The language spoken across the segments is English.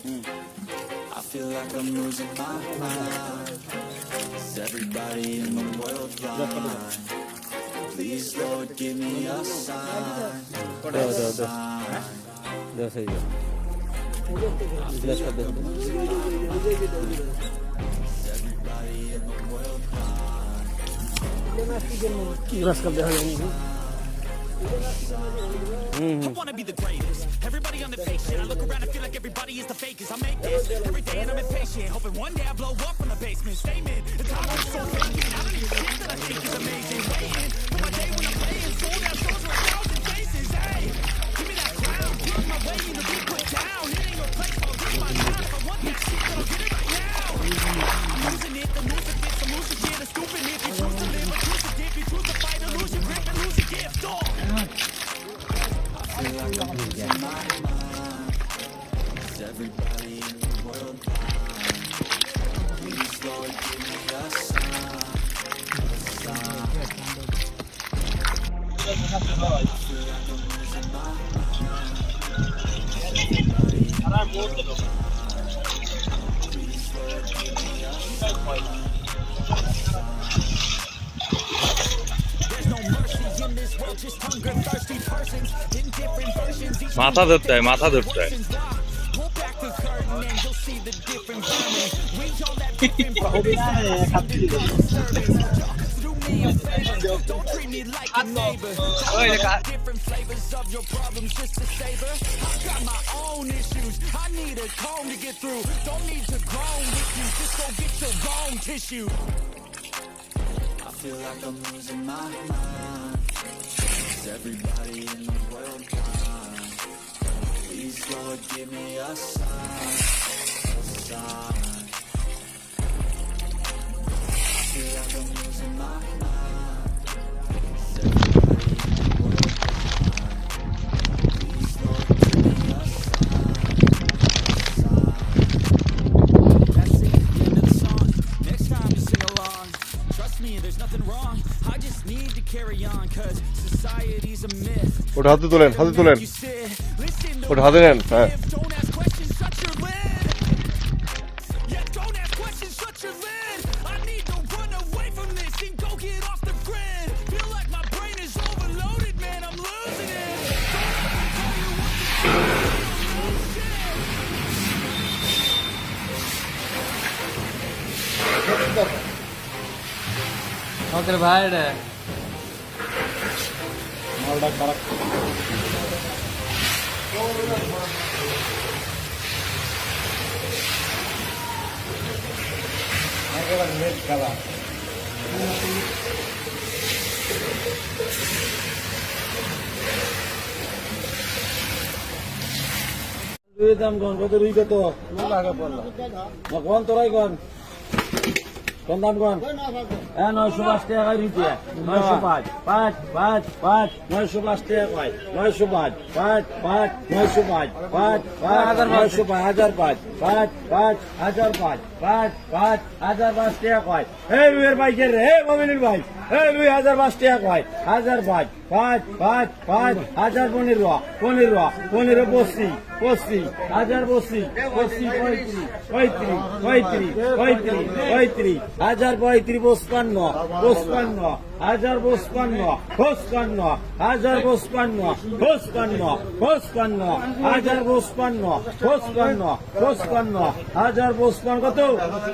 I feel like I'm losing my mind. Is everybody in the world blind? Please, Lord, give me a sign. A sign. Everybody in the world blind. I wanna be the greatest. Everybody on the fake shit. I look around and feel like everybody is the fakest. I make this every day and I'm impatient, hoping one day I blow up from the basement. Statement, the time I'm so vacant. I don't even shit that I think is amazing. Waiting for my day when I'm playing sold out shows for 1,000 faces. Hey, give me that crown, give my way in the big put down. It ain't no place, I'll give my time. If I want that shit, then I'll get it right now. I'm losing it, the losing bits, I'm losing shit, the stupid. If you choose to live or choose to dip, you choose to fight or lose your grip and lose your gift. Oh. Feel like I'm losing my mind. Is everybody in the world blind? Please, Lord, give me a sign. A sign. I feel like I'm losing my mind. Everybody in the world blind. Please, Lord, give me a sign. There's no mercy in this world, just hunger, thirsty persons in different versions. Each মাথা ধরতে হয়, মাথা ধরতে হয়। Pull back the curtain and you'll see the different versions. We all have different purposes. Do me a favor, don't treat me like a neighbor. Different flavors of your problems just to savor. I got my own issues, I need a comb to get through. Don't need to groan with you, just go get your own tissue. I feel like I'm losing my mind. Is everybody in the world blind? Please, Lord, give me a sign. A sign. I feel like I'm losing my mind. Is everybody in the world blind? Please, Lord, give me a sign. That's it, the end of the song. Next time you sing along. Trust me, there's nothing wrong. I just need to carry on, cause society's a myth. ওটা হাতে তোলেন, হাতে তোলেন, You sit, listen to ওটা হাতে নেন। হ্যাঁ, don't ask questions, shut your lid. Yeah, don't ask questions, shut your lid. I need to run away from this and go get off the grid. Feel like my brain is overloaded, man, I'm losing it. Don't let me tell you what to do. আমাদের ভাই রে মালটা খারাপ। Net খেলা দাম কন কত রুই কত আগে পড়লাম কোন তোরাই কন কোন দাম কন 905 টাকা রুপিয়া 905 5 5 5 905 টাকা কয় 905 5 5 905 5 5 905 5 5 1005 5 5 1005 টাকা কয় এই রুইয়ের ভাই কে রে এই মমিনুল ভাই এই রুই 1005 টাকা কয় 1005 5 5 5 1015 15 15 বসি বসি 1000 বসি বসি 35 35 35 35 1035 55 55 1055 55 1055 55 55 1055 55 55 1055 কত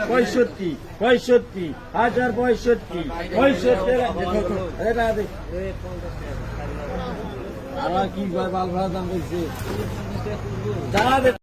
65 65 1065 65 এটা দে আর কি ভাই বাল ভাড়া দাম কইছে জানা